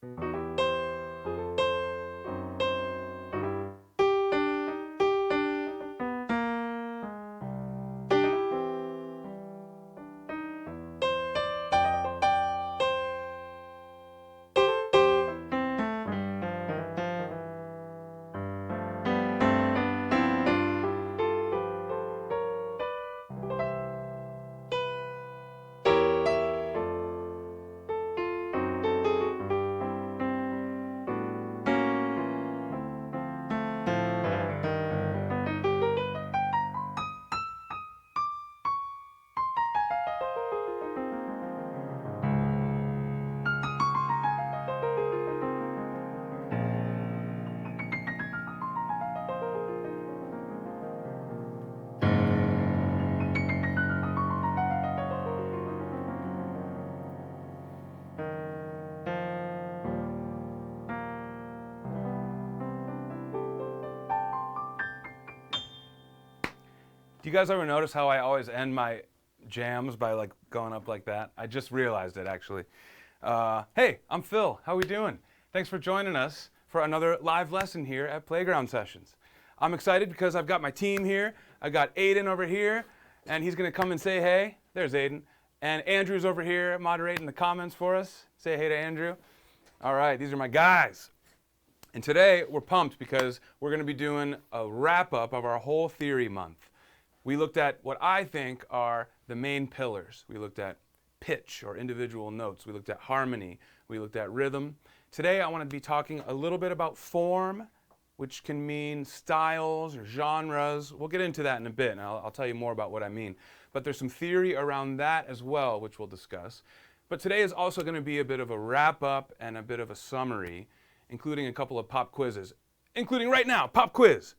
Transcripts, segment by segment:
Do you guys ever notice how I always end my jams by like going up like that? I just realized it actually. Hey, I'm Phil. How we doing? Thanks for joining us for another live lesson here at Playground Sessions. I'm excited because I've got my team here. I got Aiden over here, and he's going to come and say hey. There's Aiden. And Andrew's over here moderating the comments for us. Say hey to Andrew. All right, these are my guys. And today we're pumped because we're going to be doing a wrap-up of our whole theory month. We looked at what I think are the main pillars. We looked at pitch or individual notes. We looked at harmony. We looked at rhythm. Today I want to be talking a little bit about form, which can mean styles or genres. We'll get into that in a bit, and I'll tell you more about what I mean. But there's some theory around that as well, which we'll discuss. But today is also going to be a bit of a wrap-up and a bit of a summary, including a couple of pop quizzes, including right now, pop quiz.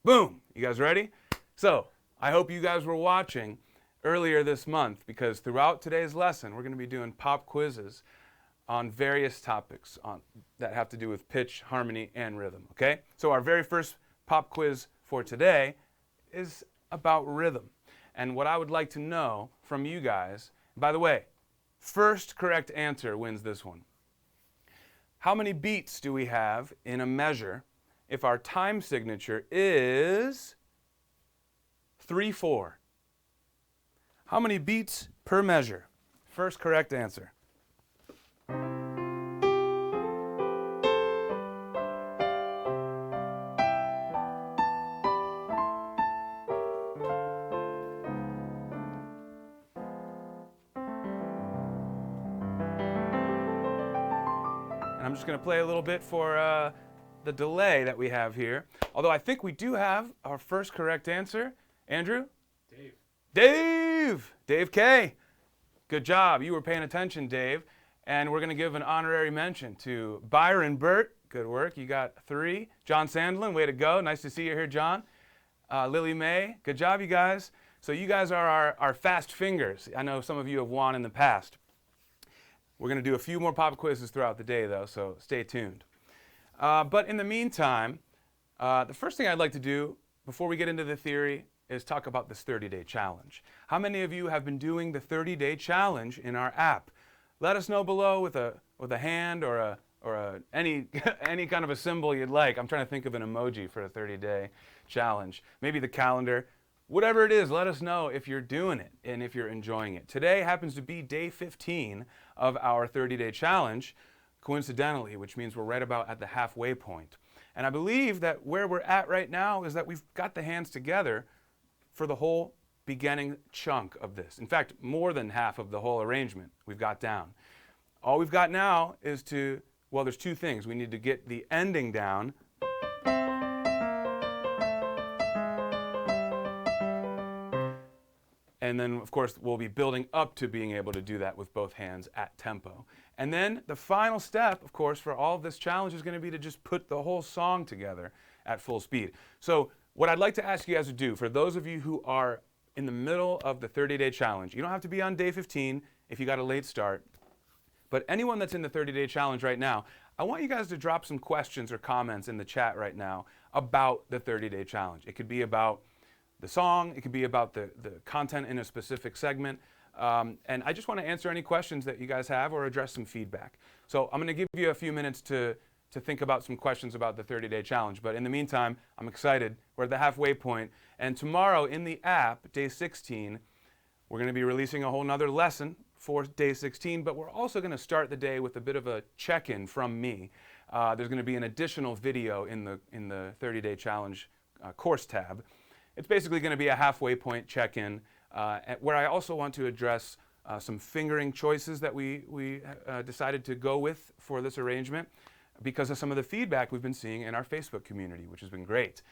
Boom. You guys ready? So, I hope you guys were watching earlier this month because throughout today's lesson, we're going to be doing pop quizzes on various topics that have to do with pitch, harmony, and rhythm, okay? So our very first pop quiz for today is about rhythm. And what I would like to know from you guys, by the way, first correct answer wins this one. How many beats do we have in a measure if our time signature is 3/4. How many beats per measure? First correct answer. And I'm just going to play a little bit for the delay that we have here. Although I think we do have our first correct answer. Andrew? Dave K. Good job. You were paying attention, Dave. And we're going to give an honorary mention to Byron Burt. Good work. You got 3. John Sandlin, way to go. Nice to see you here, John. Lily May, good job, you guys. So you guys are our fast fingers. I know some of you have won in the past. We're going to do a few more pop quizzes throughout the day, though, so stay tuned. But in the meantime, the first thing I'd like to do before we get into the theory is talk about this 30-day challenge. How many of you have been doing the 30-day challenge in our app? Let us know below with a hand or any kind of a symbol you'd like. I'm trying to think of an emoji for a 30-day challenge. Maybe the calendar. Whatever it is, let us know if you're doing it and if you're enjoying it. Today happens to be day 15 of our 30-day challenge, coincidentally, which means we're right about at the halfway point. And I believe that where we're at right now is that we've got the hands together for the whole beginning chunk of this. In fact, more than half of the whole arrangement we've got down. All we've got now is there's 2 things. We need to get the ending down. And then, of course, we'll be building up to being able to do that with both hands at tempo. And then the final step, of course, for all of this challenge is going to be to just put the whole song together at full speed. So what I'd like to ask you guys to do, for those of you who are in the middle of the 30-day challenge, you don't have to be on day 15 if you got a late start, but anyone that's in the 30-day challenge right now, I want you guys to drop some questions or comments in the chat right now about the 30-day challenge. It could be about the song, it could be about the content in a specific segment, And I just want to answer any questions that you guys have or address some feedback. So I'm going to give you a few minutes to think about some questions about the 30-day challenge. But in the meantime, I'm excited. We're at the halfway point. And tomorrow in the app, day 16, we're going to be releasing a whole nother lesson for day 16, but we're also going to start the day with a bit of a check-in from me. There's going to be an additional video in the 30-day challenge course tab. It's basically going to be a halfway point check-in where I also want to address some fingering choices that we decided to go with for this arrangement because of some of the feedback we've been seeing in our Facebook community, which has been great.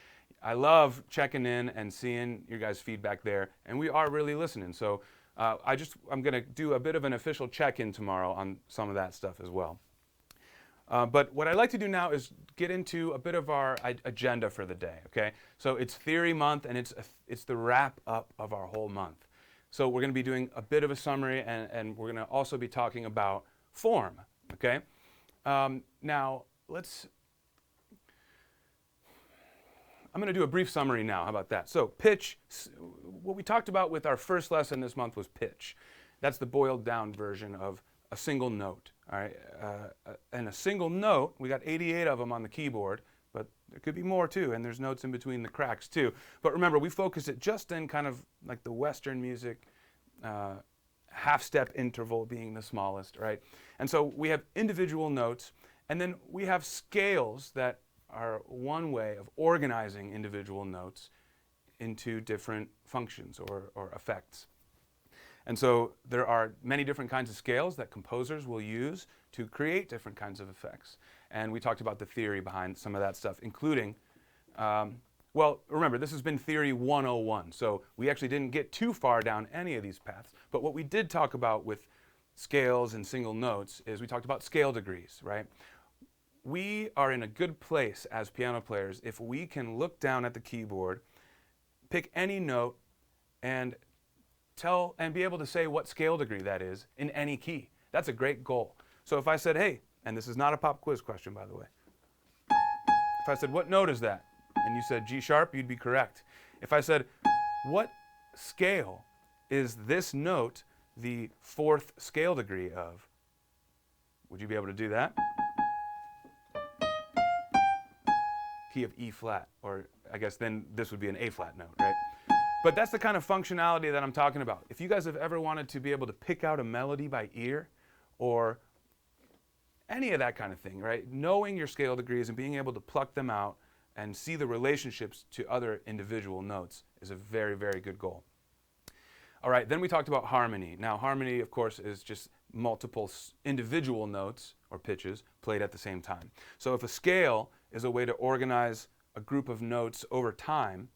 I love checking in and seeing your guys' feedback there, and we are really listening. So I'm going to do a bit of an official check-in tomorrow on some of that stuff as well. But what I'd like to do now is get into a bit of our agenda for the day, okay? So it's Theory Month, and it's the wrap-up of our whole month. So we're going to be doing a bit of a summary, and we're going to also be talking about form, okay? Now, I'm going to do a brief summary now. How about that? So pitch, what we talked about with our first lesson this month was pitch. That's the boiled down version of a single note. All right, and a single note, we got 88 of them on the keyboard, but there could be more too, and there's notes in between the cracks too. But remember, we focus it just in kind of like the Western music, half-step interval being the smallest, right? And so we have individual notes, and then we have scales that are one way of organizing individual notes into different functions or effects. And so there are many different kinds of scales that composers will use to create different kinds of effects. And we talked about the theory behind some of that stuff, including, well, remember, this has been Theory 101, so we actually didn't get too far down any of these paths. But what we did talk about with scales and single notes is we talked about scale degrees, right? We are in a good place as piano players if we can look down at the keyboard, pick any note, and be able to say what scale degree that is in any key. That's a great goal. So if I said, hey, and this is not a pop quiz question, by the way. If I said, what note is that? And you said G sharp, you'd be correct. If I said, what scale is this note the fourth scale degree of? Would you be able to do that? Key of E flat, or I guess then this would be an A flat note, right? But that's the kind of functionality that I'm talking about. If you guys have ever wanted to be able to pick out a melody by ear or any of that kind of thing, right? Knowing your scale degrees and being able to pluck them out and see the relationships to other individual notes is a very, very good goal. All right, then we talked about harmony. Now, harmony, of course, is just multiple individual notes or pitches played at the same time. So if a scale is a way to organize a group of notes over time,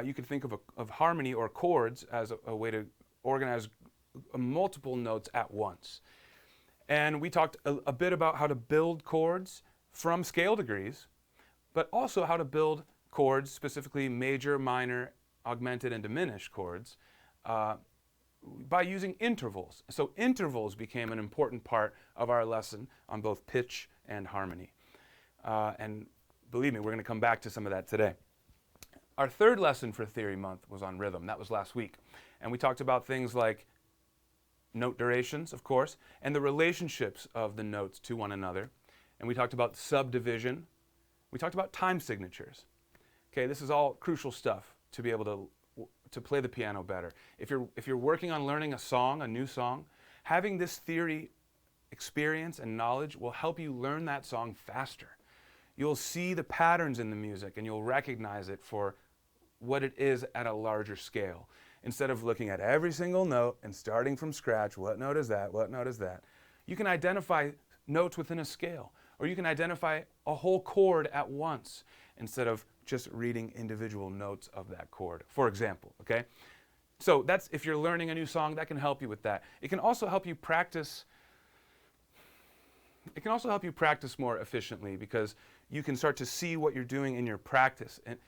you could think of harmony or chords as a way to organize multiple notes at once. And we talked a bit about how to build chords from scale degrees, but also how to build chords, specifically major, minor, augmented, and diminished chords, by using intervals. So intervals became an important part of our lesson on both pitch and harmony. And believe me, we're going to come back to some of that today. Our third lesson for Theory Month was on rhythm. That was last week. And we talked about things like note durations, of course, and the relationships of the notes to one another. And we talked about subdivision. We talked about time signatures. Okay, this is all crucial stuff to be able to play the piano better. If you're working on learning a song, a new song, having this theory experience and knowledge will help you learn that song faster. You'll see the patterns in the music and you'll recognize it for what it is at a larger scale. Instead of looking at every single note and starting from scratch, what note is that, what note is that? You can identify notes within a scale, or you can identify a whole chord at once instead of just reading individual notes of that chord, for example, okay? So that's, if you're learning a new song, that can help you with that. It can also help you practice more efficiently because you can start to see what you're doing in your practice. And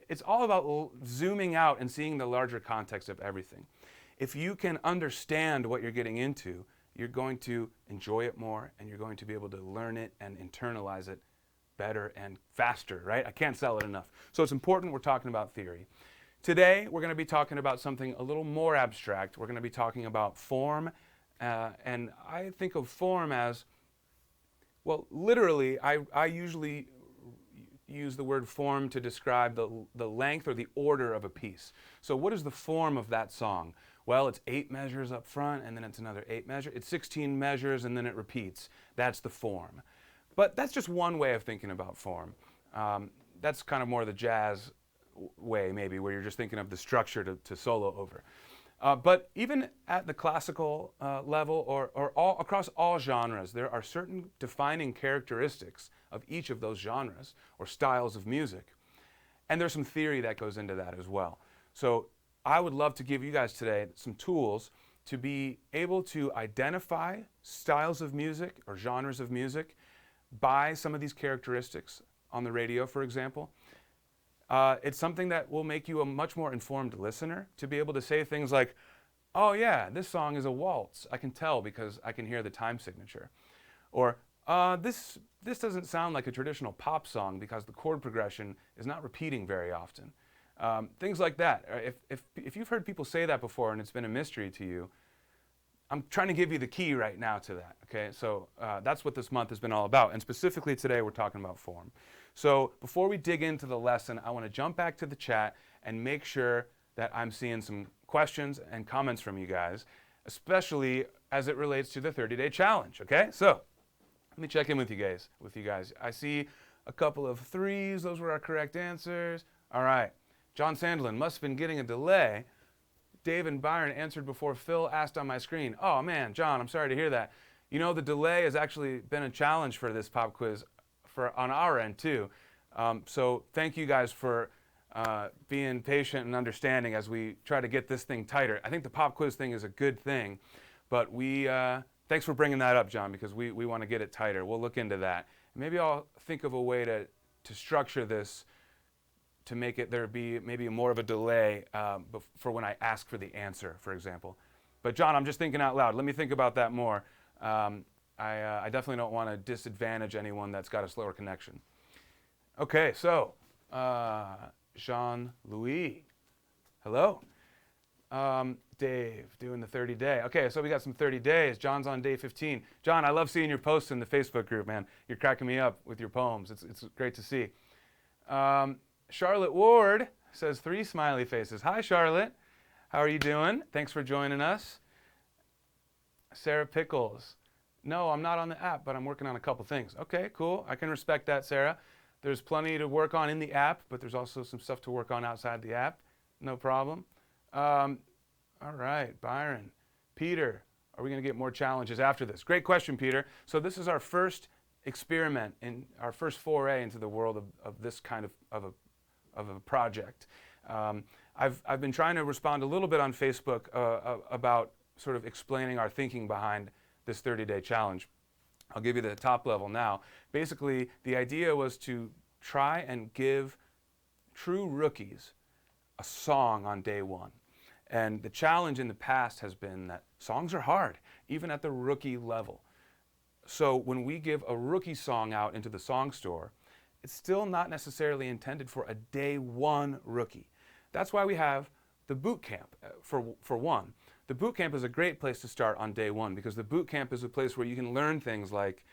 it's all about zooming out and seeing the larger context of everything. If you can understand what you're getting into, you're going to enjoy it more and you're going to be able to learn it and internalize it better and faster, right? I can't sell it enough. So it's important we're talking about theory. Today, we're going to be talking about something a little more abstract. We're going to be talking about form, and I think of form as, well, literally, I usually use the word form to describe the length or the order of a piece. So what is the form of that song? Well, it's 8 measures up front, and then it's another 8 measures. It's 16 measures, and then it repeats. That's the form. But that's just one way of thinking about form. That's kind of more the jazz way, maybe, where you're just thinking of the structure to solo over. But even at the classical level or across all genres, there are certain defining characteristics of each of those genres or styles of music. And there's some theory that goes into that as well. So I would love to give you guys today some tools to be able to identify styles of music or genres of music by some of these characteristics on the radio, for example. It's something that will make you a much more informed listener to be able to say things like, oh yeah, this song is a waltz. I can tell because I can hear the time signature. Or this doesn't sound like a traditional pop song because the chord progression is not repeating very often. Things like that. If you've heard people say that before and it's been a mystery to you, I'm trying to give you the key right now to that, okay? So that's what this month has been all about. And specifically today, we're talking about form. So before we dig into the lesson, I want to jump back to the chat and make sure that I'm seeing some questions and comments from you guys, especially as it relates to the 30-day challenge, okay? So let me check in with you guys. I see a couple of 3s. Those were our correct answers. All right. John Sandlin must have been getting a delay. Dave and Byron answered before Phil asked on my screen. Oh man, John, I'm sorry to hear that. You know, the delay has actually been a challenge for this pop quiz on our end too. So thank you guys for being patient and understanding as we try to get this thing tighter. I think the pop quiz thing is a good thing, but thanks for bringing that up, John, because we want to get it tighter. We'll look into that. Maybe I'll think of a way to structure this to make it there be maybe more of a delay for when I ask for the answer, for example. But John, I'm just thinking out loud. Let me think about that more. I definitely don't want to disadvantage anyone that's got a slower connection. Okay, so Jean-Louis, hello. Dave, doing the 30-day. Okay, so we got some 30 days. John's on day 15. John, I love seeing your posts in the Facebook group, man. You're cracking me up with your poems. It's great to see. Charlotte Ward says 3 smiley faces. Hi, Charlotte. How are you doing? Thanks for joining us. Sarah Pickles. No, I'm not on the app, but I'm working on a couple things. Okay, cool. I can respect that, Sarah. There's plenty to work on in the app, but there's also some stuff to work on outside the app. No problem. All right, Byron. Peter, are we going to get more challenges after this? Great question, Peter. So this is our first experiment in our first foray into the world of this kind of a project. I've been trying to respond a little bit on Facebook about sort of explaining our thinking behind this 30-day challenge. I'll give you the top level now. Basically, the idea was to try and give true rookies a song on day 1. And the challenge in the past has been that songs are hard, even at the rookie level. So when we give a rookie song out into the song store, it's still not necessarily intended for a day 1 rookie. That's why we have the boot camp for one. The boot camp is a great place to start on day 1 because the boot camp is a place where you can learn things like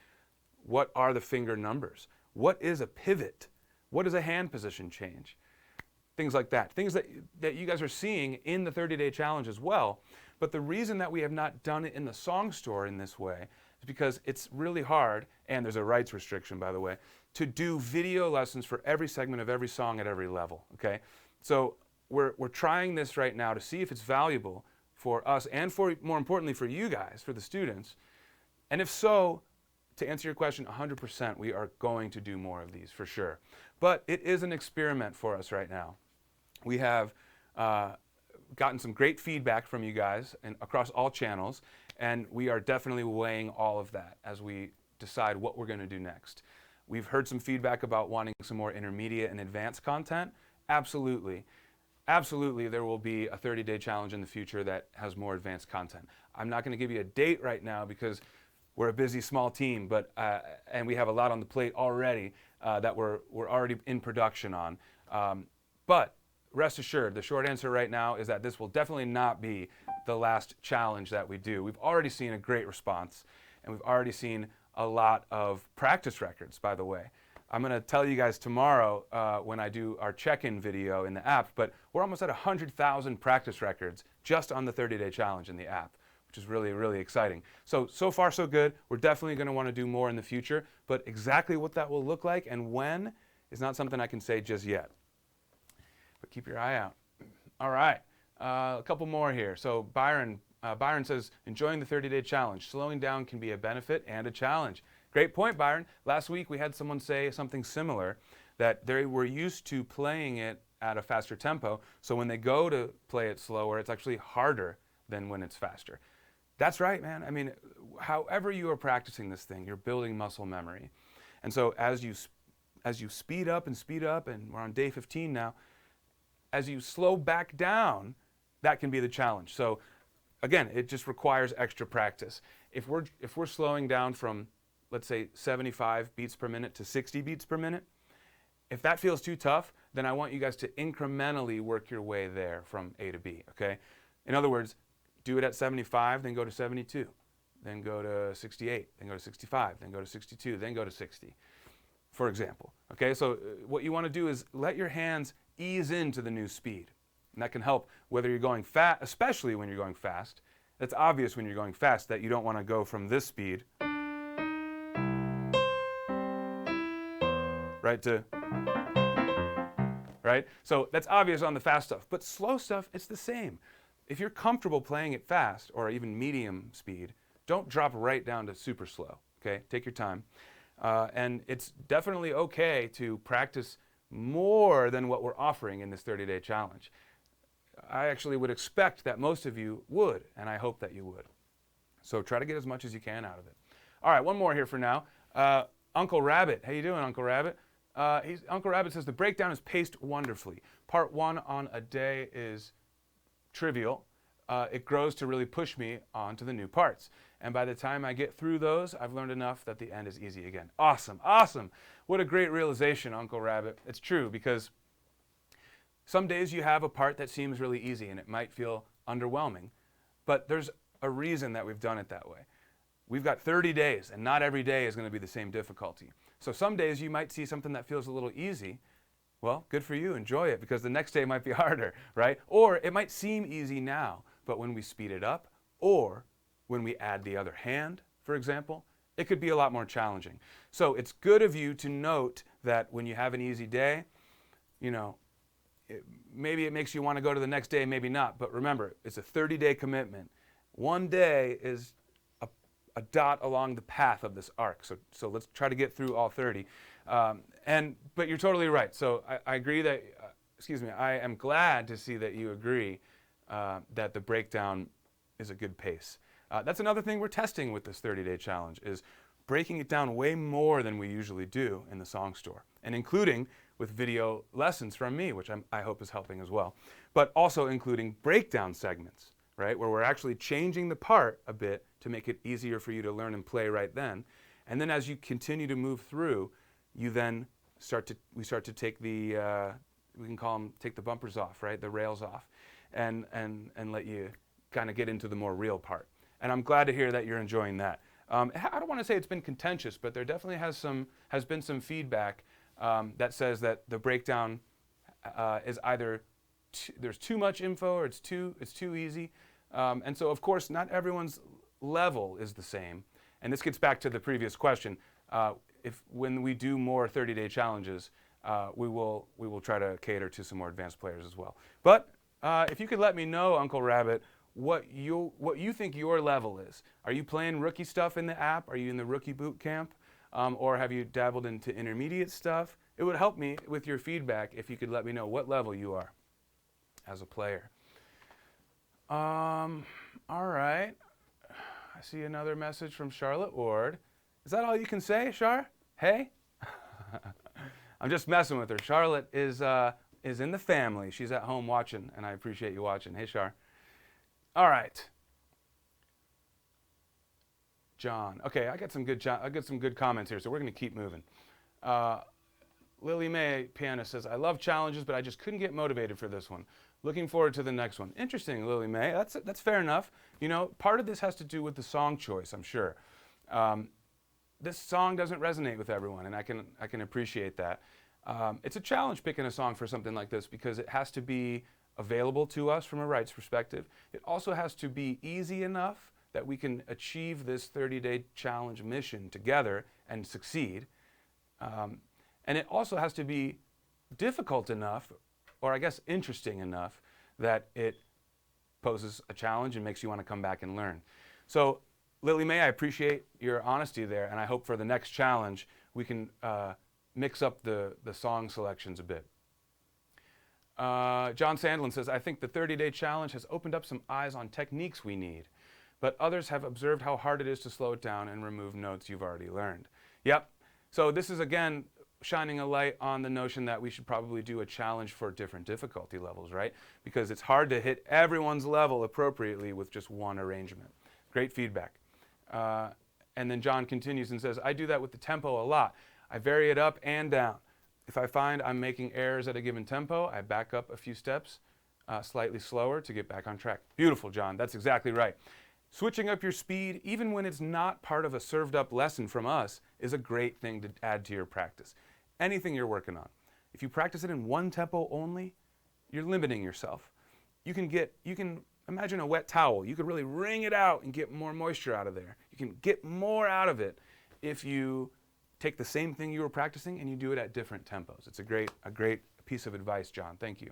what are the finger numbers? What is a pivot? What is a hand position change? Things like that. Things that you guys are seeing in the 30-day challenge as well. But the reason that we have not done it in the song store in this way is because it's really hard, and there's a rights restriction, by the way, to do video lessons for every segment of every song at every level, okay? So we're trying this right now to see if it's valuable for us and for, more importantly, for you guys, for the students. And if so, to answer your question, 100%, we are going to do more of these for sure. But it is an experiment for us right now. We have gotten some great feedback from you guys and across all channels, and we are definitely weighing all of that as we decide what we're going to do next. We've heard some feedback about wanting some more intermediate and advanced content. Absolutely. Absolutely, there will be a 30-day challenge in the future that has more advanced content. I'm not going to give you a date right now because we're a busy small team, but and we have a lot on the plate already that we're already in production on. But rest assured, the short answer right now is that this will definitely not be the last challenge that we do. We've already seen a great response, and we've already seen a lot of practice records, by the way. I'm going to tell you guys tomorrow when I do our check-in video in the app, but we're almost at 100,000 practice records just on the 30-day challenge in the app, which is really, really exciting. So far so good. We're definitely going to want to do more in the future, but exactly what that will look like and when is not something I can say just yet. But keep your eye out. All right, a couple more here. So Byron says, enjoying the 30-day challenge. Slowing down can be a benefit and a challenge. Great point, Byron. Last week we had someone say something similar, that they were used to playing it at a faster tempo, so when they go to play it slower, it's actually harder than when it's faster. That's right, man. I mean, however you are practicing this thing, you're building muscle memory. And so as you speed up, and we're on day 15 now, as you slow back down, that can be the challenge. So again, it just requires extra practice. If we're slowing down from, let's say, 75 beats per minute to 60 beats per minute, if that feels too tough, then I want you guys to incrementally work your way there from A to B, okay? In other words, do it at 75, then go to 72, then go to 68, then go to 65, then go to 62, then go to 60, for example, okay? So what you want to do is let your hands ease into the new speed. And that can help whether you're going fast, especially when you're going fast. It's obvious when you're going fast that you don't want to go from this speed right to, right? So that's obvious on the fast stuff. But slow stuff, it's the same. If you're comfortable playing it fast or even medium speed, don't drop right down to super slow, okay? Take your time. And it's definitely okay to practice more than what we're offering in this 30-day challenge. I actually would expect that most of you would, and I hope that you would. So try to get as much as you can out of it. All right, one more here for now. Uncle Rabbit, how you doing, Uncle Rabbit? Uncle Rabbit says, the breakdown is paced wonderfully. Part 1 on a day is trivial. It grows to really push me on to the new parts. And by the time I get through those, I've learned enough that the end is easy again. Awesome, awesome. What a great realization, Uncle Rabbit. It's true, because some days you have a part that seems really easy and it might feel underwhelming, but there's a reason that we've done it that way. We've got 30 days, and not every day is going to be the same difficulty. So some days you might see something that feels a little easy. Well, good for you, enjoy it, because the next day might be harder, right? Or it might seem easy now, but when we speed it up, or when we add the other hand, for example, it could be a lot more challenging. So it's good of you to note that when you have an easy day, you know, maybe it makes you want to go to the next day, maybe not. But remember, it's a 30-day commitment. One day is a dot along the path of this arc. So let's try to get through all 30. But you're totally right. So I agree that, I am glad to see that you agree that the breakdown is a good pace. That's another thing we're testing with this 30-day challenge, is breaking it down way more than we usually do in the song store, and including with video lessons from me, which I hope is helping as well, but also including breakdown segments, right, where we're actually changing the part a bit to make it easier for you to learn and play right then. And then as you continue to move through, we start to take the, we can call them, take the bumpers off, right, the rails off, and let you kind of get into the more real part. And I'm glad to hear that you're enjoying that. I don't want to say it's been contentious, but there definitely has been some feedback that says that the breakdown is either there's too much info, or it's too easy. And so, of course, not everyone's level is the same. And this gets back to the previous question. When we do more 30-day challenges, we will try to cater to some more advanced players as well. But if you could let me know, Uncle Rabbit, what you think your level is. Are you playing rookie stuff in the app? Are you in the rookie boot camp? Or have you dabbled into intermediate stuff? It would help me with your feedback if you could let me know what level you are as a player. All right. I see another message from Charlotte Ward. Is that all you can say, Char? Hey? I'm just messing with her. Charlotte is in the family. She's at home watching, and I appreciate you watching. Hey, Char. All right. John. Okay, I got some good comments here, so we're going to keep moving. Lily Mae, pianist, says, I love challenges, but I just couldn't get motivated for this one. Looking forward to the next one. Interesting, Lily Mae. That's fair enough. You know, part of this has to do with the song choice, I'm sure. This song doesn't resonate with everyone, and I can appreciate that. It's a challenge picking a song for something like this because it has to be available to us from a rights perspective. It also has to be easy enough that we can achieve this 30-day challenge mission together and succeed. And it also has to be difficult enough, or I guess interesting enough, that it poses a challenge and makes you want to come back and learn. So, Lily Mae, I appreciate your honesty there, and I hope for the next challenge we can mix up the song selections a bit. John Sandlin says, I think the 30-day challenge has opened up some eyes on techniques we need, but others have observed how hard it is to slow it down and remove notes you've already learned. Yep. So this is, again, shining a light on the notion that we should probably do a challenge for different difficulty levels, right? Because it's hard to hit everyone's level appropriately with just one arrangement. Great feedback. And then John continues and says, I do that with the tempo a lot. I vary it up and down. If I find I'm making errors at a given tempo, I back up a few steps, slightly slower to get back on track. Beautiful, John. That's exactly right. Switching up your speed, even when it's not part of a served up lesson from us, is a great thing to add to your practice. Anything you're working on. If you practice it in one tempo only, you're limiting yourself. You can imagine a wet towel. You could really wring it out and get more moisture out of there. You can get more out of it if you take the same thing you were practicing and you do it at different tempos. It's a great piece of advice, John. Thank you.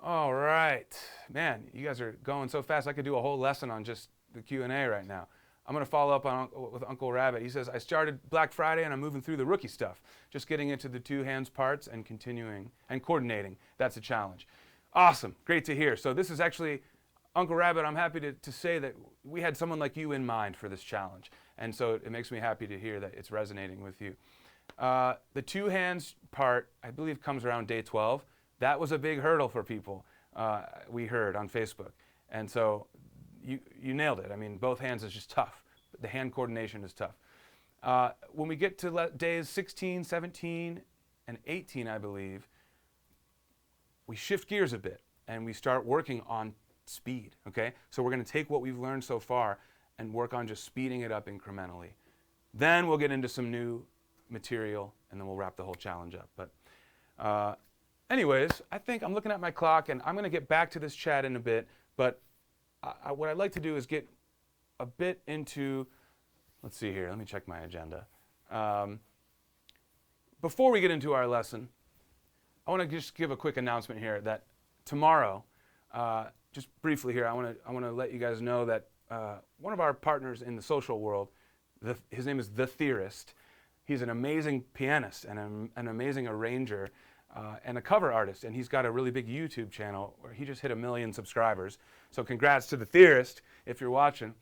All right. Man, you guys are going so fast. I could do a whole lesson on just the Q&A right now. I'm going to follow up with Uncle Rabbit. He says, I started Black Friday and I'm moving through the rookie stuff. Just getting into the two hands parts and continuing and coordinating. That's a challenge. Awesome. Great to hear. So this is actually, Uncle Rabbit, I'm happy to say that we had someone like you in mind for this challenge. And so it makes me happy to hear that it's resonating with you. The two hands part, I believe, comes around day 12. That was a big hurdle for people, we heard on Facebook. And so you nailed it. I mean, both hands is just tough. The hand coordination is tough. When we get to days 16, 17, and 18, I believe, we shift gears a bit and we start working on speed, okay? So we're going to take what we've learned so far and work on just speeding it up incrementally. Then we'll get into some new material and then we'll wrap the whole challenge up. But anyways, I think I'm looking at my clock and I'm going to get back to this chat in a bit, but what I'd like to do is get a bit into, let's see here, let me check my agenda. Before we get into our lesson, I want to just give a quick announcement here that tomorrow, just briefly here, I want to let you guys know that one of our partners in the social world, his name is The Theorist. He's an amazing pianist and an amazing arranger and a cover artist, and he's got a really big YouTube channel where he just hit 1 million subscribers. So congrats to The Theorist if you're watching.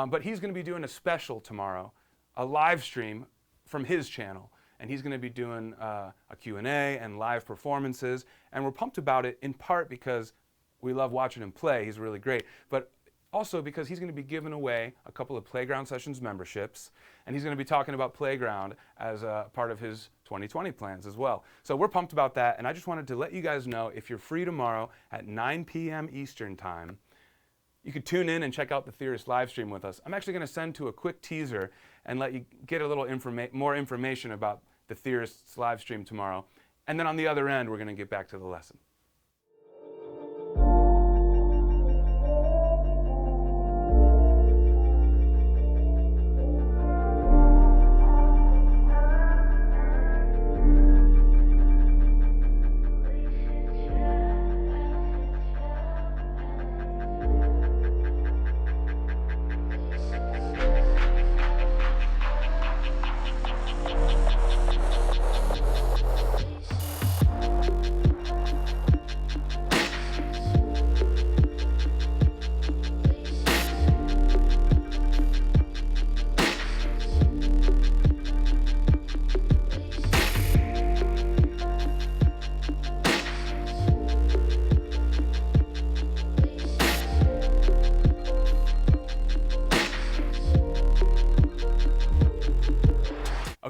But he's going to be doing a special tomorrow, a live stream from his channel. And he's going to be doing a Q&A and live performances. And we're pumped about it in part because we love watching him play. He's really great. But also because he's going to be giving away a couple of Playground Sessions memberships. And he's going to be talking about Playground as a part of his 2020 plans as well. So we're pumped about that. And I just wanted to let you guys know, if you're free tomorrow at 9 p.m. Eastern time, you could tune in and check out the Theorist live stream with us. I'm actually going to send to a quick teaser and let you get a little more information about the Theorist's live stream tomorrow. And then on the other end, we're going to get back to the lesson.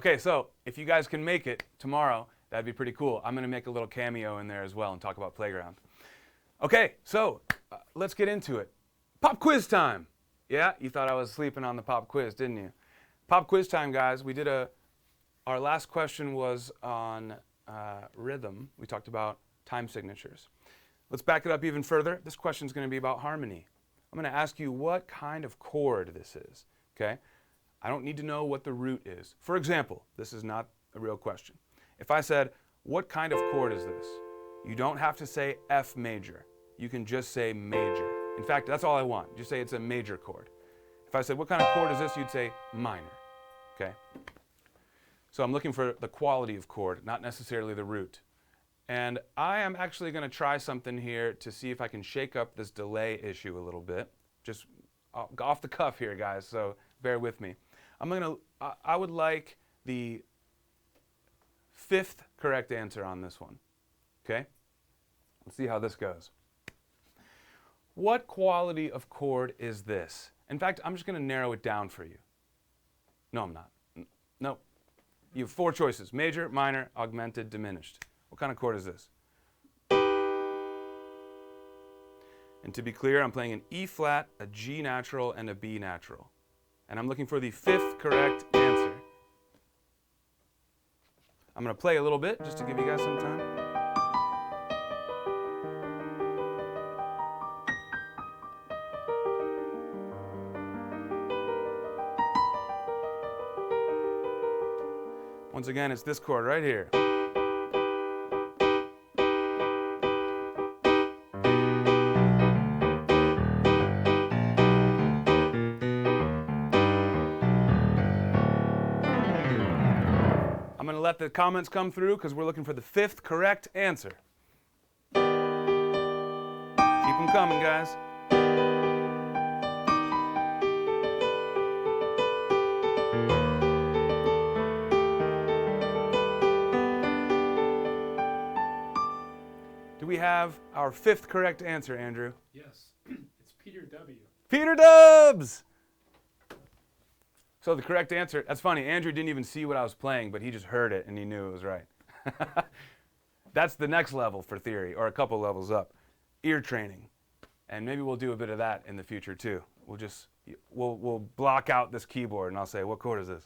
Okay, so if you guys can make it tomorrow, that'd be pretty cool. I'm going to make a little cameo in there as well and talk about Playground. Okay, so let's get into it. Pop quiz time. Yeah, you thought I was sleeping on the pop quiz, didn't you? Pop quiz time, guys. We did our last question was on rhythm. We talked about time signatures. Let's back it up even further. This question is going to be about harmony. I'm going to ask you what kind of chord this is, okay? I don't need to know what the root is. For example, this is not a real question. If I said, what kind of chord is this? You don't have to say F major. You can just say major. In fact, that's all I want. Just say it's a major chord. If I said, what kind of chord is this? You'd say minor, okay? So I'm looking for the quality of chord, not necessarily the root. And I am actually going to try something here to see if I can shake up this delay issue a little bit. Just off the cuff here, guys, so bear with me. I would like the 5th correct answer on this one, okay? Let's see how this goes. What quality of chord is this? In fact, I'm just going to narrow it down for you. No, I'm not. No. You have 4 choices: major, minor, augmented, diminished. What kind of chord is this? And to be clear, I'm playing an E flat, a G natural, and a B natural. And I'm looking for the 5th correct answer. I'm going to play a little bit just to give you guys some time. Once again, it's this chord right here. I'm going to let the comments come through because we're looking for the 5th correct answer. Keep them coming, guys. Do we have our 5th correct answer, Andrew? Yes, it's Peter W. Peter Dubs! So the correct answer, that's funny, Andrew didn't even see what I was playing, but he just heard it and he knew it was right. That's the next level for theory, or a couple levels up. Ear training. And maybe we'll do a bit of that in the future too. We'll block out this keyboard and I'll say, what chord is this?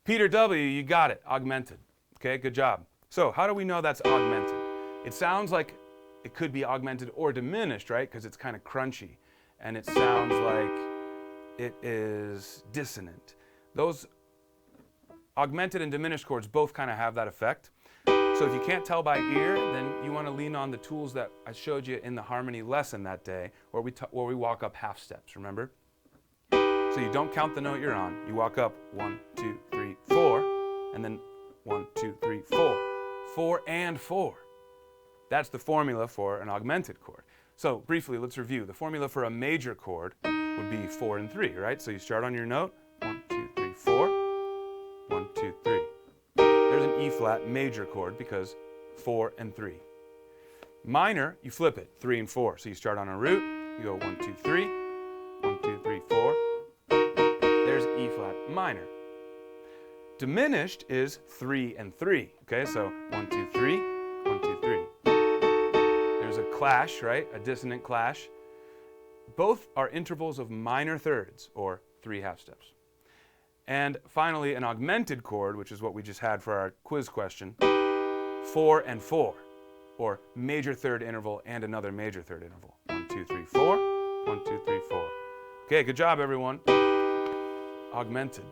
Peter W., you got it, augmented. Okay, good job. So how do we know that's augmented? It sounds like it could be augmented or diminished, right? Because it's kind of crunchy. And it sounds like it is dissonant. Those augmented and diminished chords both kind of have that effect. So if you can't tell by ear, then you want to lean on the tools that I showed you in the harmony lesson that day, where we walk up half steps, remember? So you don't count the note you're on. You walk up 1, 2, 3, 4, and then 1, 2, 3, 4. 4 and 4. That's the formula for an augmented chord. So briefly, let's review. The formula for a major chord would be 4 and 3, right? So you start on your note, 1, 2, 3, 4, 1, 2, 3. There's an E flat major chord because 4 and 3. Minor, you flip it, 3 and 4. So you start on a root, you go 1, 2, 3, 1, 2, 3, 4. There's E flat minor. Diminished is 3 and 3. Okay, so 1, 2, 3, 1, 2, 3. There's a clash, right? A dissonant clash. Both are intervals of minor thirds, or 3 half steps. And finally, an augmented chord, which is what we just had for our quiz question, 4 and 4, or major third interval and another major third interval. 1, 2, 3, 4, 1, 2, 3, 4. Okay, good job, everyone. Augmented.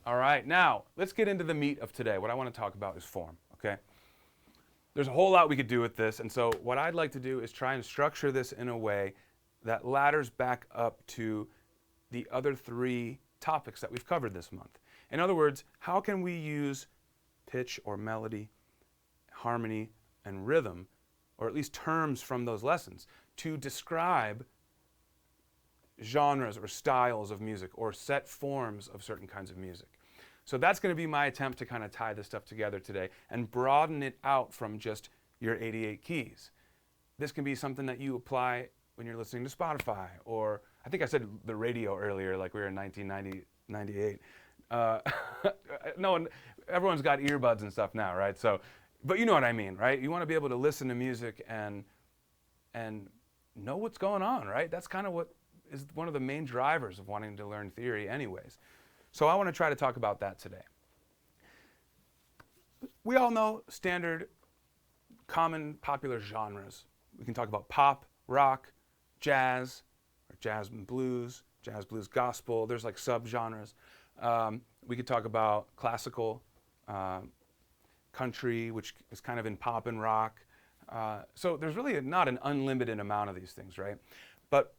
All right, now let's get into the meat of today. What I want to talk about is form, okay? There's a whole lot we could do with this, and so what I'd like to do is try and structure this in a way that ladders back up to the other 3 topics that we've covered this month. In other words, how can we use pitch or melody, harmony, and rhythm, or at least terms from those lessons, to describe genres or styles of music or set forms of certain kinds of music? So that's going to be my attempt to kind of tie this stuff together today and broaden it out from just your 88 keys. This can be something that you apply when you're listening to Spotify, or I think I said the radio earlier, like we were in 1998. Uh, no one, everyone's got earbuds and stuff now, right? So, but you know what I mean, right? You want to be able to listen to music and know what's going on, right? That's kind of what is one of the main drivers of wanting to learn theory anyways. So I want to try to talk about that today. We all know standard, common, popular genres. We can talk about pop, rock, jazz, or jazz and blues, gospel. There's like subgenres. We could talk about classical, country, which is kind of in pop and rock. So there's really not an unlimited amount of these things, right? But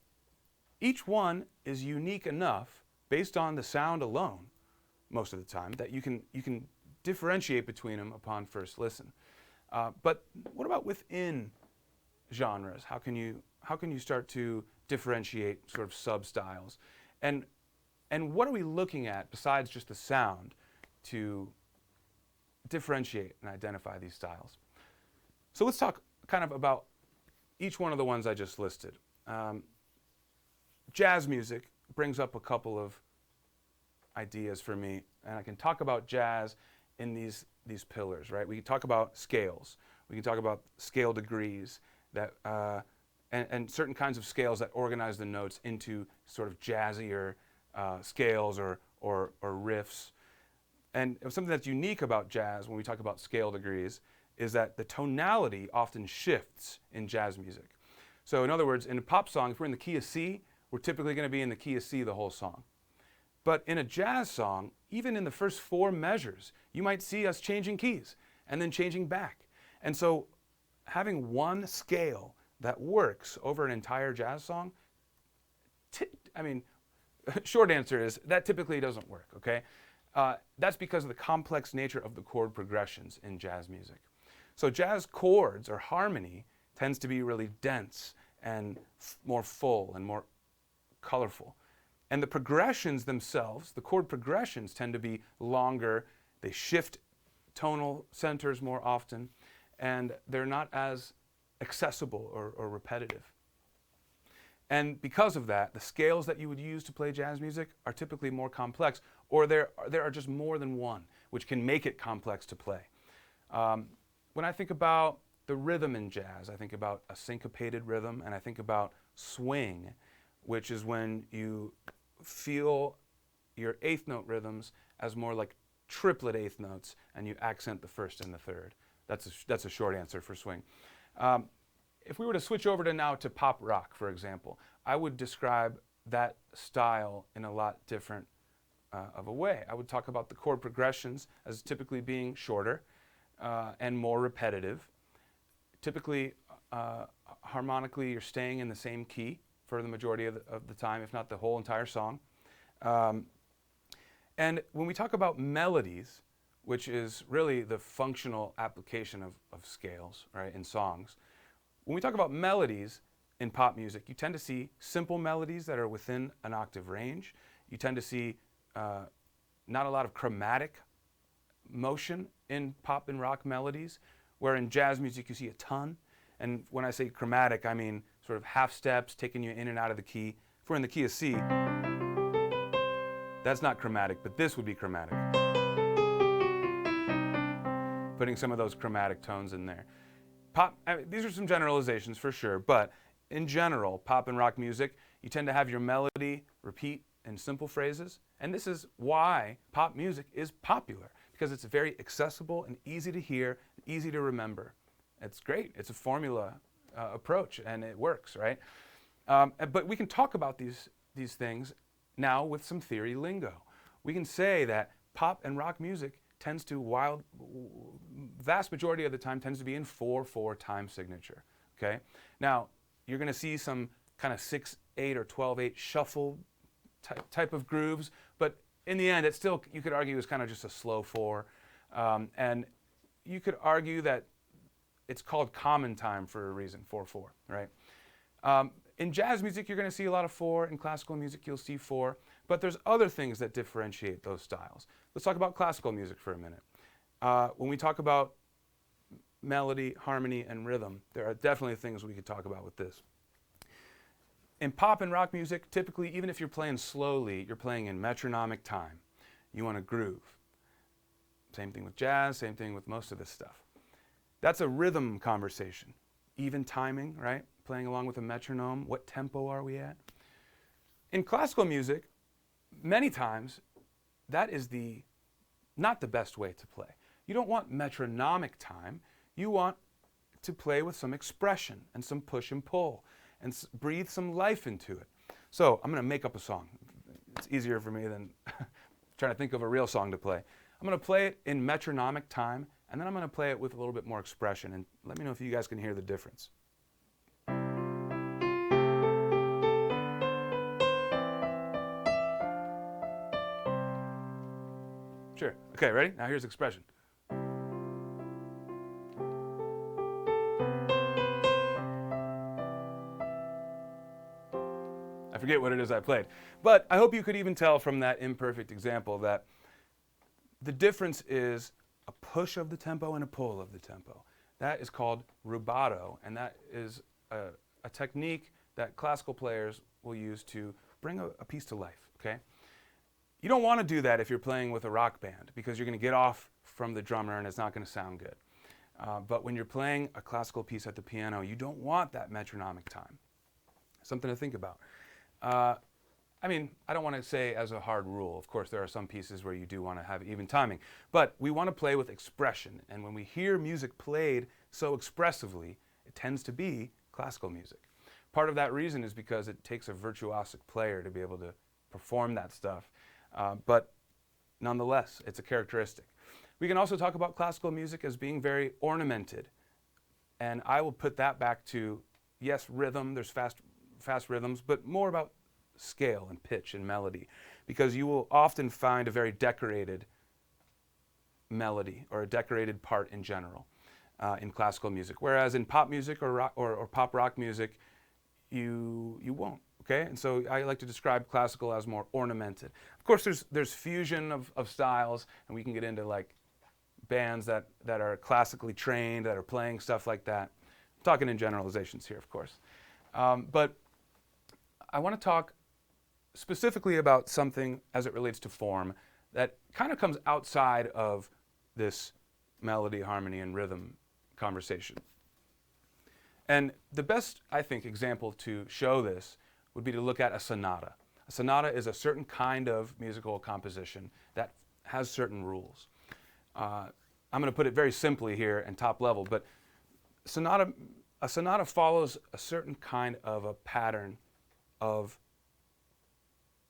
each one is unique enough, based on the sound alone, most of the time, that you can differentiate between them upon first listen. But what about within genres? How can you start to differentiate sort of sub-styles? And what are we looking at besides just the sound to differentiate and identify these styles? So let's talk kind of about each one of the ones I just listed. Jazz music brings up a couple of ideas for me, and I can talk about jazz in these pillars, right? We can talk about scales. We can talk about scale degrees that and certain kinds of scales that organize the notes into sort of jazzier scales or riffs. And something that's unique about jazz when we talk about scale degrees is that the tonality often shifts in jazz music. So in other words, in a pop song, if we're in the key of C, we're typically going to be in the key of C the whole song. But in a jazz song, even in the first 4 measures, you might see us changing keys and then changing back. And so having one scale that works over an entire jazz song, short answer is that typically doesn't work, okay? That's because of the complex nature of the chord progressions in jazz music. So jazz chords or harmony tends to be really dense and more full and more colorful. And the progressions themselves, the chord progressions, tend to be longer. They shift tonal centers more often, and they're not as accessible or repetitive. And because of that, the scales that you would use to play jazz music are typically more complex, or there are just more than one, which can make it complex to play. When I think about the rhythm in jazz, I think about a syncopated rhythm, and I think about swing, which is when you feel your eighth note rhythms as more like triplet eighth notes, and you accent the first and the third. That's a short answer for swing. If we were to switch over to pop rock, for example, I would describe that style in a lot different of a way. I would talk about the chord progressions as typically being shorter and more repetitive. Typically, harmonically, you're staying in the same key for the majority of the time, if not the whole entire song. And when we talk about melodies, which is really the functional application of scales, right, in songs, when we talk about melodies in pop music, you tend to see simple melodies that are within an octave range. You tend to see not a lot of chromatic motion in pop and rock melodies, where in jazz music you see a ton. And when I say chromatic, I mean sort of half steps, taking you in and out of the key. If we're in the key of C, that's not chromatic, but this would be chromatic. Putting some of those chromatic tones in there. These are some generalizations for sure, but in general, pop and rock music, you tend to have your melody repeat in simple phrases, and this is why pop music is popular, because it's very accessible and easy to hear, easy to remember. It's great. It's a formula approach, and it works, right? But we can talk about these things now with some theory lingo. We can say that pop and rock music tends to, vast majority of the time, tends to be in 4/4 time signature, okay? Now, you're going to see some kind of 6/8 or 12/8 shuffle type of grooves, but in the end, it's still, you could argue, is kind of just a slow 4. And you could argue that it's called common time for a reason, 4/4, right? In jazz music, you're going to see a lot of 4. In classical music, you'll see 4. But there's other things that differentiate those styles. Let's talk about classical music for a minute. When we talk about melody, harmony, and rhythm, there are definitely things we could talk about with this. In pop and rock music, typically, even if you're playing slowly, you're playing in metronomic time. You want to groove. Same thing with jazz, same thing with most of this stuff. That's a rhythm conversation. Even timing, right? Playing along with a metronome. What tempo are we at? In classical music, many times, that is not the best way to play. You don't want metronomic time. You want to play with some expression and some push and pull and breathe some life into it. So I'm going to make up a song. It's easier for me than trying to think of a real song to play. I'm going to play it in metronomic time, and then I'm going to play it with a little bit more expression. And let me know if you guys can hear the difference. Sure. Okay, ready? Now here's expression. I forget what it is I played. But I hope you could even tell from that imperfect example that the difference is a push of the tempo and a pull of the tempo. That is called rubato, and that is a technique that classical players will use to bring a piece to life, okay? You don't want to do that if you're playing with a rock band because you're going to get off from the drummer and it's not going to sound good. But when you're playing a classical piece at the piano, you don't want that metronomic time. Something to think about. I mean, I don't want to say as a hard rule. Of course, there are some pieces where you do want to have even timing. But we want to play with expression. And when we hear music played so expressively, it tends to be classical music. Part of that reason is because it takes a virtuosic player to be able to perform that stuff. But nonetheless, it's a characteristic. We can also talk about classical music as being very ornamented. And I will put that back to, yes, rhythm, there's fast rhythms, but more about scale and pitch and melody. Because you will often find a very decorated melody or a decorated part in general in classical music. Whereas in pop music or pop rock music, you won't. Okay, and so I like to describe classical as more ornamented. Of course, there's fusion of styles, and we can get into like bands that are classically trained, that are playing stuff like that. I'm talking in generalizations here, of course. But I want to talk specifically about something as it relates to form that kind of comes outside of this melody, harmony, and rhythm conversation. And the best, I think, example to show this would be to look at a sonata. A sonata is a certain kind of musical composition that has certain rules. I'm going to put it very simply here and top level, but a sonata follows a certain kind of a pattern of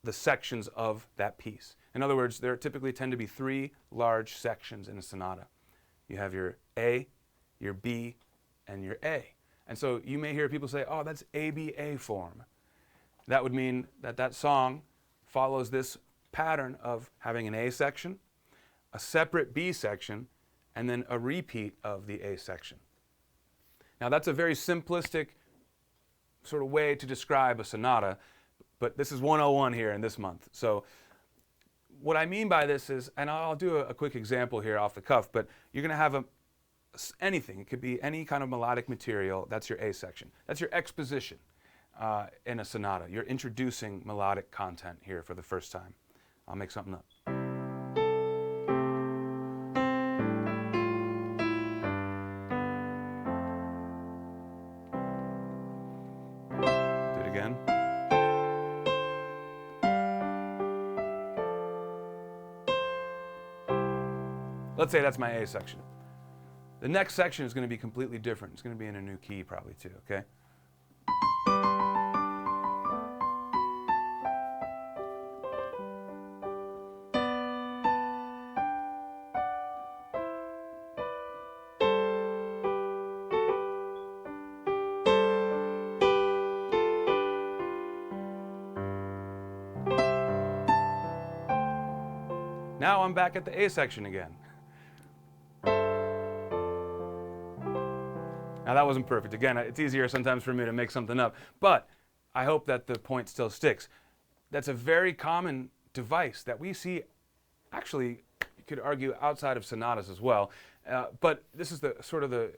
the sections of that piece. In other words, there typically tend to be three large sections in a sonata. You have your A, your B, and your A. And so you may hear people say, oh, that's ABA form. That would mean that that song follows this pattern of having an A section, a separate B section, and then a repeat of the A section. Now that's a very simplistic sort of way to describe a sonata, but this is 101 here in this month. So what I mean by this is, and I'll do a quick example here off the cuff, but you're going to have anything. It could be any kind of melodic material. That's your A section. That's your exposition in a sonata. You're introducing melodic content here for the first time. I'll make something up. Do it again. Let's say that's my A section. The next section is going to be completely different. It's going to be in a new key probably too, okay? Now I'm back at the A section again. Now that wasn't perfect. Again, it's easier sometimes for me to make something up, but I hope that the point still sticks. That's a very common device that we see, actually, you could argue outside of sonatas as well, but this is the sort of the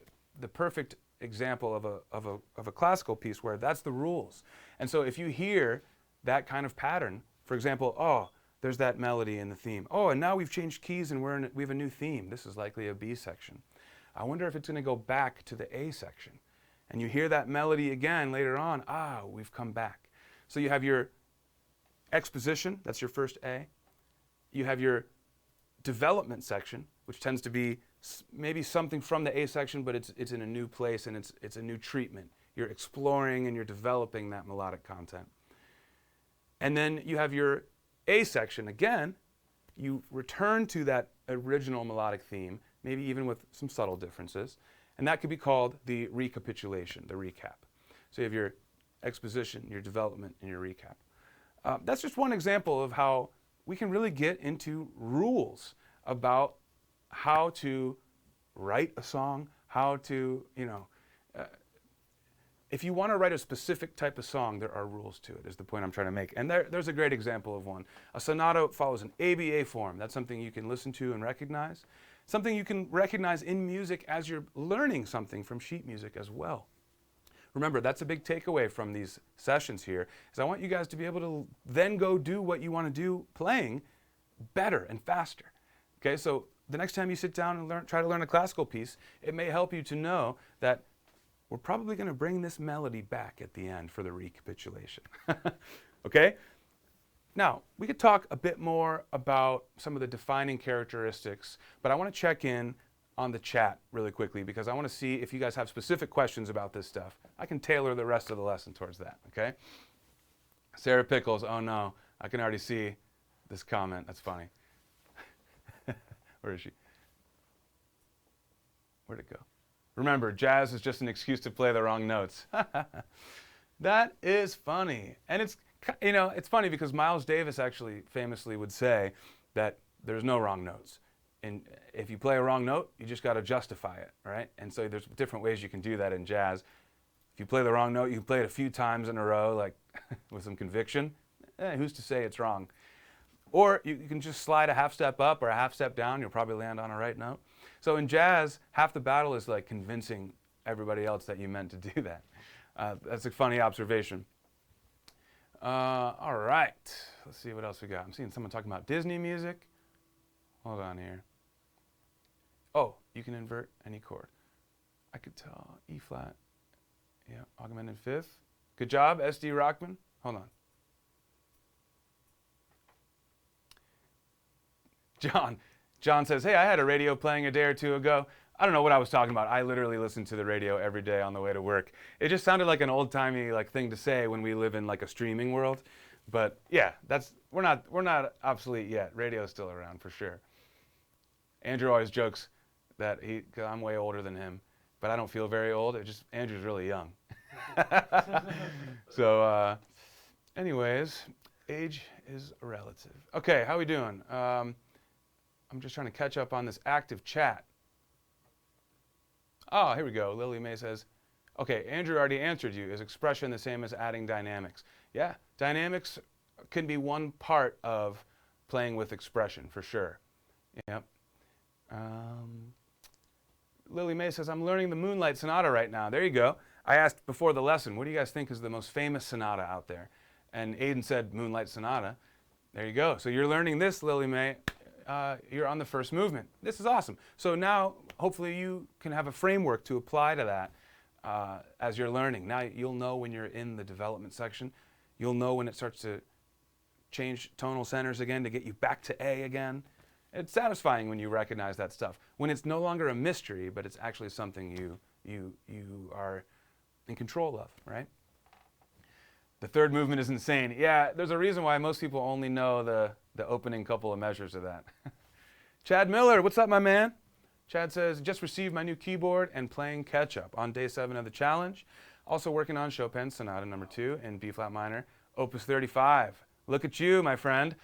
perfect example of a classical piece where that's the rules. And so if you hear that kind of pattern, for example, oh, there's that melody in the theme. Oh, and now we've changed keys and we have a new theme. This is likely a B section. I wonder if it's going to go back to the A section. And you hear that melody again later on. Ah, we've come back. So you have your exposition, that's your first A. You have your development section, which tends to be maybe something from the A section, but it's in a new place and it's a new treatment. You're exploring and you're developing that melodic content. And then you have your A section. Again, you return to that original melodic theme, maybe even with some subtle differences. And that could be called the recapitulation, the recap. So you have your exposition, your development, and your recap. That's just one example of how we can really get into rules about how to write a song, how to, if you want to write a specific type of song, there are rules to it, is the point I'm trying to make. And there's a great example of one. A sonata follows an ABA form. That's something you can listen to and recognize. Something you can recognize in music as you're learning something from sheet music as well. Remember, that's a big takeaway from these sessions here, is I want you guys to be able to then go do what you want to do playing better and faster. Okay, so the next time you sit down and try to learn a classical piece, it may help you to know that we're probably going to bring this melody back at the end for the recapitulation. Okay? Now, we could talk a bit more about some of the defining characteristics, but I want to check in on the chat really quickly because I want to see if you guys have specific questions about this stuff. I can tailor the rest of the lesson towards that, okay? Sarah Pickles, oh no, I can already see this comment. That's funny. Where is she? Where'd it go? Remember, jazz is just an excuse to play the wrong notes. That is funny. And it's funny because Miles Davis actually famously would say that there's no wrong notes. And if you play a wrong note, you just got to justify it, right? And so there's different ways you can do that in jazz. If you play the wrong note, you can play it a few times in a row, like with some conviction. Who's to say it's wrong? Or you can just slide a half step up or a half step down. You'll probably land on a right note. So in jazz, half the battle is like convincing everybody else that you meant to do that. That's a funny observation. All right, let's see what else we got. I'm seeing someone talking about Disney music. Hold on here. Oh, you can invert any chord. I could tell E flat. Yeah, augmented fifth. Good job, SD Rockman. Hold on. John says, hey, I had a radio playing a day or two ago. I don't know what I was talking about. I literally listen to the radio every day on the way to work. It just sounded like an old-timey thing to say when we live in like a streaming world. But yeah, we're not obsolete yet. Radio's still around for sure. Andrew always jokes that cause I'm way older than him, but I don't feel very old. Andrew's really young. So anyways, age is relative. Okay, how we doing? I'm just trying to catch up on this active chat. Oh, here we go. Lily May says, okay, Andrew already answered you. Is expression the same as adding dynamics? Yeah, dynamics can be one part of playing with expression, for sure. Yep. Lily May says, I'm learning the Moonlight Sonata right now. There you go. I asked before the lesson, what do you guys think is the most famous sonata out there? And Aiden said Moonlight Sonata. There you go. So you're learning this, Lily May. You're on the first movement. This is awesome. So now, hopefully you can have a framework to apply to that as you're learning. Now you'll know when you're in the development section. You'll know when it starts to change tonal centers again to get you back to A again. It's satisfying when you recognize that stuff. When it's no longer a mystery, but it's actually something you are in control of, right? The third movement is insane. Yeah, there's a reason why most people only know the opening couple of measures of that. Chad Miller, what's up, my man? Chad says, just received my new keyboard and playing catch-up on day 7 of the challenge. Also working on Chopin's Sonata No. 2 in B-flat minor, Opus 35. Look at you, my friend.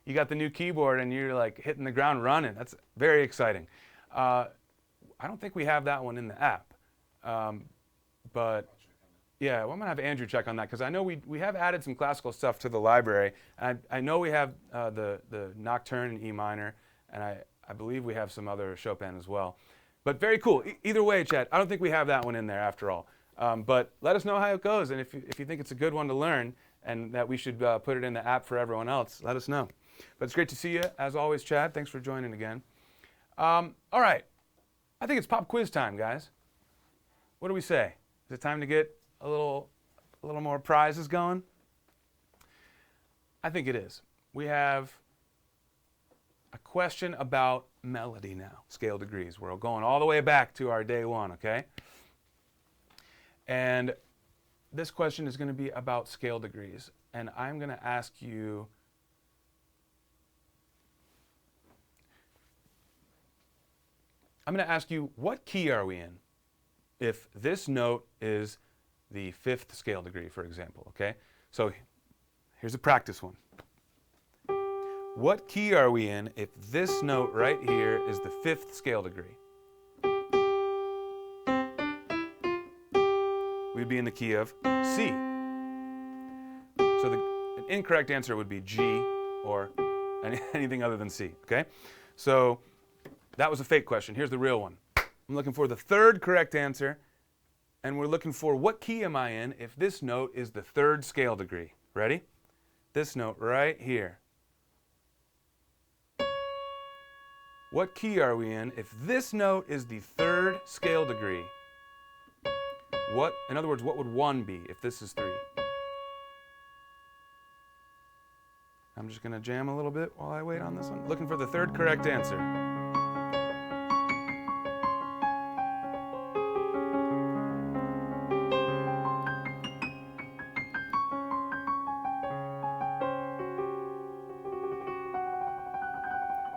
You got the new keyboard and you're like hitting the ground running. That's very exciting. I don't think we have that one in the app. But yeah, well, I'm going to have Andrew check on that because I know we have added some classical stuff to the library. And I know we have the Nocturne in E minor, and I believe we have some other Chopin as well. But very cool. Either way, Chad, I don't think we have that one in there after all. But let us know how it goes, and if you think it's a good one to learn and that we should put it in the app for everyone else, let us know. But it's great to see you, as always, Chad. Thanks for joining again. All right. I think it's pop quiz time, guys. What do we say? Is it time to get a little more prizes going? I think it is. We have a question about melody now, scale degrees. We're going all the way back to our day one, okay? And this question is going to be about scale degrees. And I'm going to ask you, what key are we in if this note is the 5th scale degree, for example, okay? So here's a practice one. What key are we in if this note right here is the 5th scale degree? We'd be in the key of C. So an incorrect answer would be G or anything other than C, okay? So that was a fake question. Here's the real one. I'm looking for the 3rd correct answer, and we're looking for what key am I in if this note is the 3rd scale degree. Ready? This note right here. What key are we in if this note is the 3rd scale degree? In other words, what would 1 be if this is 3? I'm just going to jam a little bit while I wait on this one. Looking for the 3rd correct answer.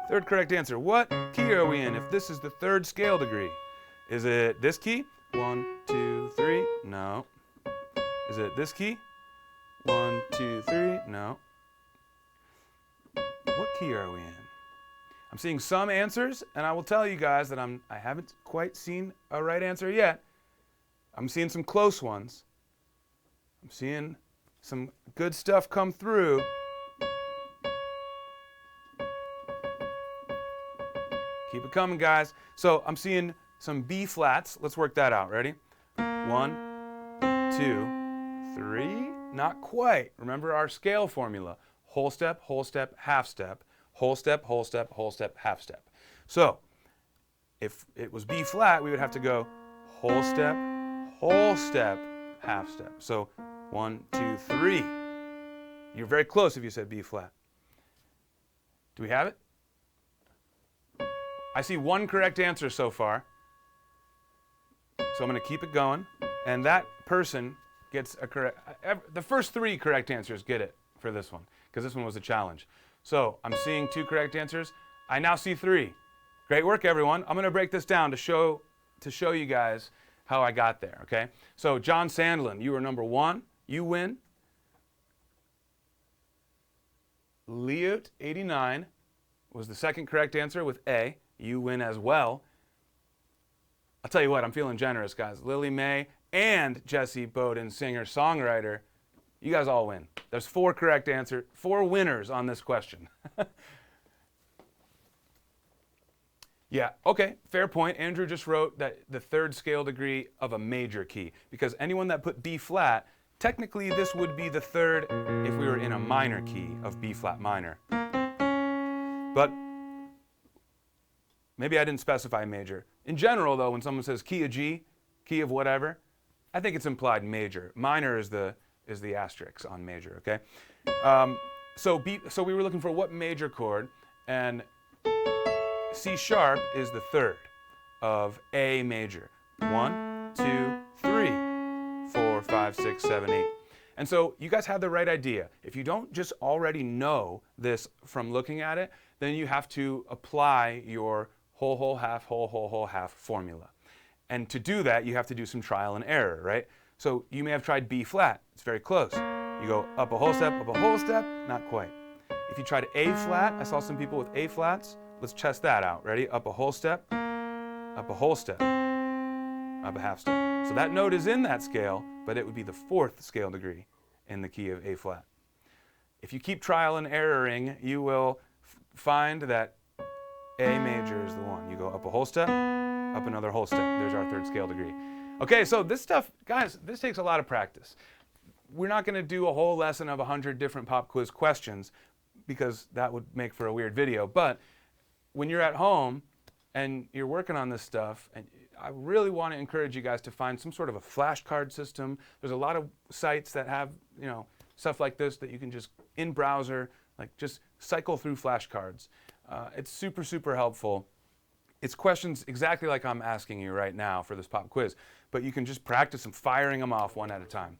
Third correct answer. What key are we in if this is the 3rd scale degree? Is it this key? 1, 2, 3. No. Is it this key? 1, 2, 3. No. What key are we in? I'm seeing some answers, and I will tell you guys that I haven't quite seen a right answer yet. I'm seeing some close ones. I'm seeing some good stuff come through. Keep it coming, guys. So I'm seeing some B flats. Let's work that out. Ready? 1, 2, 3. Not quite. Remember our scale formula. Whole step, half step, whole step, whole step, whole step, half step. So if it was B flat, we would have to go whole step, half step. So 1, 2, 3. You're very close if you said B flat. Do we have it? I see 1 correct answer so far. So I'm going to keep it going. And that person gets a correct. The first 3 correct answers get it for this one, because this one was a challenge. So I'm seeing 2 correct answers. I now see 3. Great work, everyone. I'm going to break this down to show you guys how I got there, okay? So John Sandlin, you were number 1. You win. Leot 89 was the 2nd correct answer with A. You win as well. I'll tell you what, I'm feeling generous, guys. Lily Mae and Jesse Bowden, singer-songwriter, you guys all win. There's 4 correct answers, 4 winners on this question. Yeah, okay, fair point. Andrew just wrote that the 3rd scale degree of a major key, because anyone that put B flat, technically this would be the 3rd if we were in a minor key of B flat minor. But maybe I didn't specify major. In general, though, when someone says key of G, key of whatever, I think it's implied major. Minor is the asterisk on major, okay? So we were looking for what major chord, and C sharp is the 3rd of A major. 1, 2, 3, 4, 5, 6, 7, 8. And so you guys have the right idea. If you don't just already know this from looking at it, then you have to apply your whole, half formula. And to do that, you have to do some trial and error, right? So you may have tried B flat. It's very close. You go up a whole step, not quite. If you tried A flat, I saw some people with A flats. Let's test that out. Ready? Up a whole step, up a whole step, up a half step. So that note is in that scale, but it would be the 4th scale degree in the key of A flat. If you keep trial and erroring, you will find that A major is the one. You go up a whole step, up another whole step. There's our 3rd scale degree. Okay, so this stuff, guys, this takes a lot of practice. We're not going to do a whole lesson of 100 different pop quiz questions, because that would make for a weird video. But when you're at home and you're working on this stuff, and I really want to encourage you guys to find some sort of a flashcard system. There's a lot of sites that have, stuff like this that you can just in browser, like just cycle through flashcards. It's super, super helpful. It's questions exactly like I'm asking you right now for this pop quiz, but you can just practice them firing them off one at a time.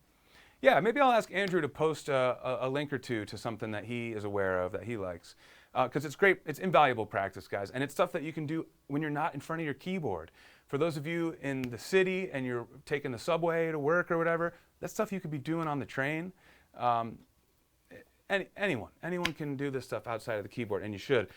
Yeah, maybe I'll ask Andrew to post a link or two to something that he is aware of that he likes. Because it's great, it's invaluable practice, guys. And it's stuff that you can do when you're not in front of your keyboard. For those of you in the city and you're taking the subway to work or whatever, that's stuff you could be doing on the train. Anyone can do this stuff outside of the keyboard, and you should.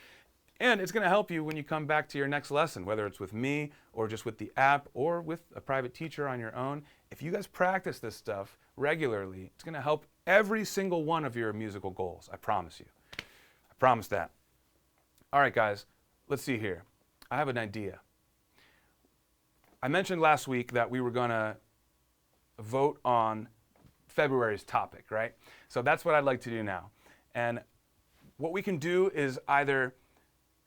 And it's going to help you when you come back to your next lesson, whether it's with me or just with the app or with a private teacher on your own. If you guys practice this stuff regularly, it's going to help every single one of your musical goals. I promise you. I promise that. All right, guys, let's see here. I have an idea. I mentioned last week that we were going to vote on February's topic, right? So that's what I'd like to do now. And what we can do is either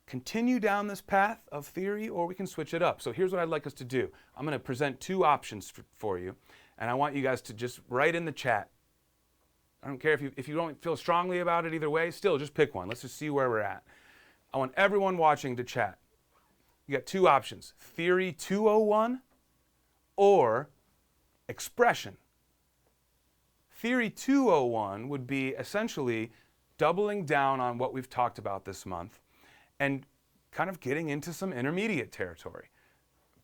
continue down this path of theory or we can switch it up. So here's what I'd like us to do. I'm going to present two options for you, and I want you guys to just write in the chat. I don't care if you don't feel strongly about it either way, still just pick one. Let's just see where we're at. I want everyone watching to chat. You got two options, Theory 201 or Expression. Theory 201 would be essentially doubling down on what we've talked about this month and kind of getting into some intermediate territory,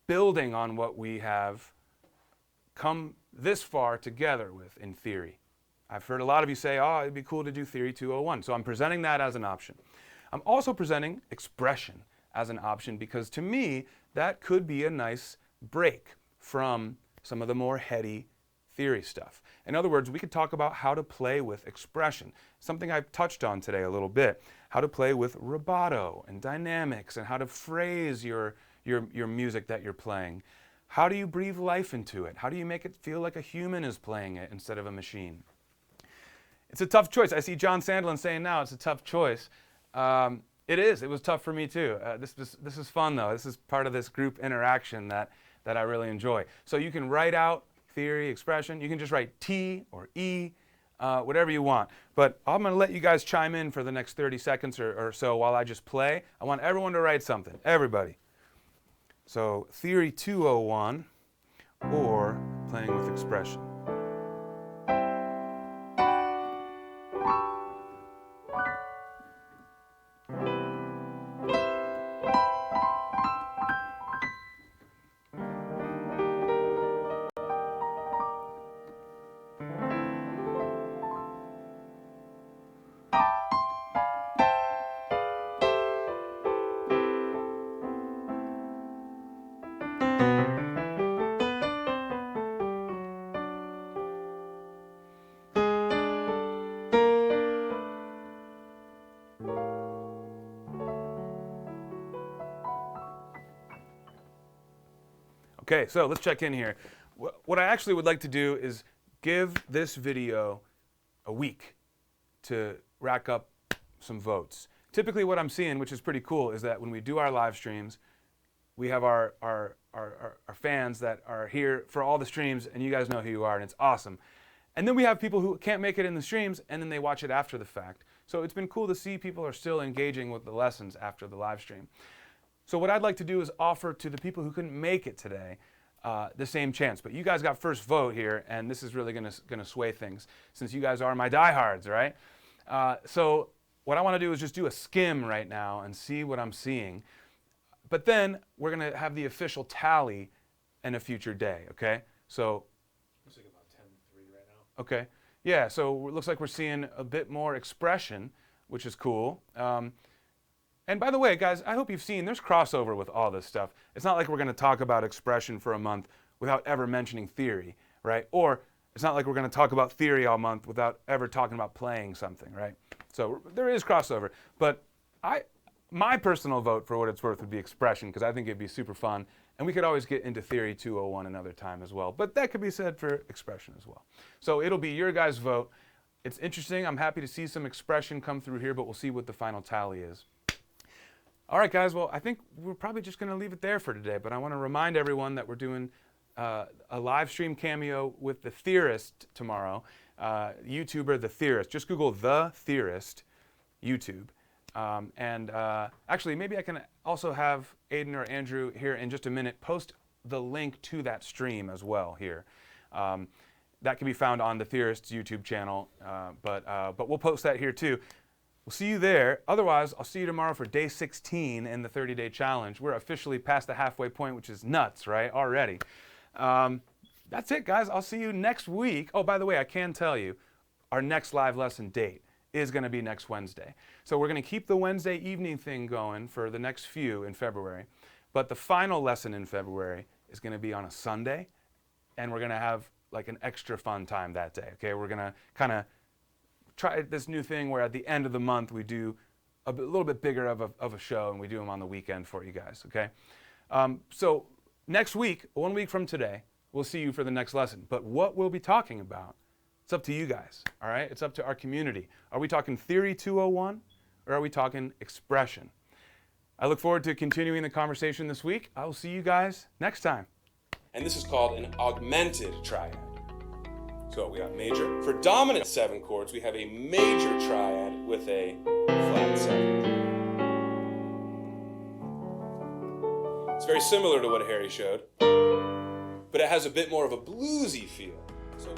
building on what we have come this far together with in theory. I've heard a lot of you say, oh, it'd be cool to do Theory 201. So I'm presenting that as an option. I'm also presenting Expression as an option because to me, that could be a nice break from some of the more heady theory stuff. In other words, we could talk about how to play with expression, something I've touched on today a little bit, how to play with rubato and dynamics and how to phrase your music that you're playing. How do you breathe life into it? How do you make it feel like a human is playing it instead of a machine? It's a tough choice. I see John Sandlin saying now it's a tough choice. It is. It was tough for me too. This is fun though. This is part of this group interaction that I really enjoy. So you can write out theory, expression. You can just write T or E, whatever you want. But I'm going to let you guys chime in for the next 30 seconds or so while I just play. I want everyone to write something. Everybody. So Theory 201 or playing with expression. Okay, so let's check in here. What I actually would like to do is give this video a week to rack up some votes. Typically what I'm seeing, which is pretty cool, is that when we do our live streams, we have our fans that are here for all the streams, and you guys know who you are, and it's awesome. And then we have people who can't make it in the streams, and then they watch it after the fact. So it's been cool to see people are still engaging with the lessons after the live stream. So what I'd like to do is offer to the people who couldn't make it today the same chance. But you guys got first vote here, and this is really gonna sway things since you guys are my diehards, right? So what I want to do is just do a skim right now and see what I'm seeing. But then we're gonna have the official tally in a future day, okay? So Looks like about 10-3 right now. okay, yeah. So it looks like we're seeing a bit more expression, which is cool. And by the way, guys, I hope you've seen there's crossover with all this stuff. It's not like we're going to talk about expression for a month without ever mentioning theory, right? Or it's not like we're going to talk about theory all month without ever talking about playing something, right? So there is crossover. But my personal vote, for what it's worth, would be expression because I think it'd be super fun. And we could always get into Theory 201 another time as well. But that could be said for expression as well. So it'll be your guys' vote. It's interesting. I'm happy to see some expression come through here, but we'll see what the final tally is. All right, guys. Well, I think we're probably just going to leave it there for today, but I want to remind everyone that we're doing a live stream cameo with The Theorist tomorrow. YouTuber The Theorist. Just Google The Theorist YouTube. Actually, maybe I can also have Aiden or Andrew here in just a minute post the link to that stream as well here. That can be found on The Theorist's YouTube channel, but we'll post that here too. We'll see you there. Otherwise, I'll see you tomorrow for day 16 in the 30-day challenge. We're officially past the halfway point, which is nuts, right? Already. That's it, guys. I'll see you next week. Oh, by the way, I can tell you, our next live lesson date is going to be next Wednesday. So we're going to keep the Wednesday evening thing going for the next few in February. But the final lesson in February is going to be on a Sunday, and we're going to have like an extra fun time that day. Okay, we're going to kind of try this new thing where at the end of the month we do a little bit bigger of a show, and we do them on the weekend for you guys. Okay, so next week, 1 week from today, we'll see you for the next lesson. But what we'll be talking about, it's up to you guys, all right? It's up to our community. Are we talking Theory 201, or are we talking expression? I look forward to continuing the conversation this week. I will see you guys next time. And this is called an augmented triad. So we got major. For dominant 7 chords, we have a major triad with a flat 7. It's very similar to what Harry showed, but it has a bit more of a bluesy feel. So